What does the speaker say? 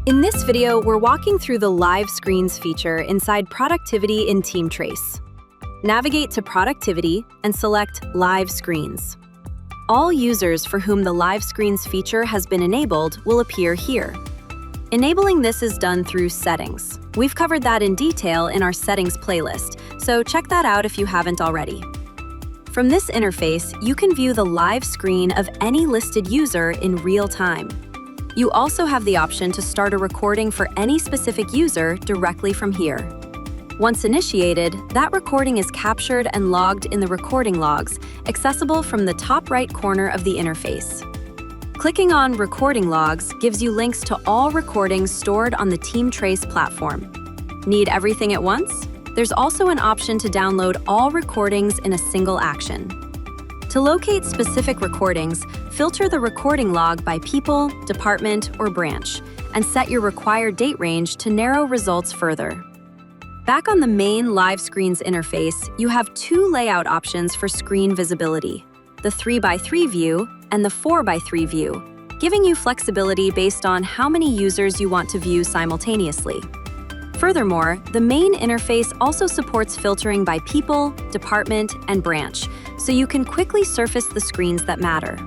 In this video, we're walking through the Live Screens feature inside Productivity in TeamTrace. Navigate to Productivity and select Live Screens. All users for whom the Live Screens feature has been enabled will appear here. Enabling this is done through Settings. We've covered that in detail in our Settings playlist, so check that out if you haven't already. From this interface, you can view the live screen of any listed user in real time. You also have the option to start a recording for any specific user directly from here. Once initiated, that recording is captured and logged in the recording logs, accessible from the top right corner of the interface. Clicking on Recording Logs gives you links to all recordings stored on the TeamTrace platform. Need everything at once? There's also an option to download all recordings in a single action. To locate specific recordings, filter the recording log by people, department, or branch, and set your required date range to narrow results further. Back on the main Live Screens interface, you have two layout options for screen visibility: the 3x3 view and the 4x3 view, giving you flexibility based on how many users you want to view simultaneously. Furthermore, the main interface also supports filtering by people, department, and branch, so you can quickly surface the screens that matter.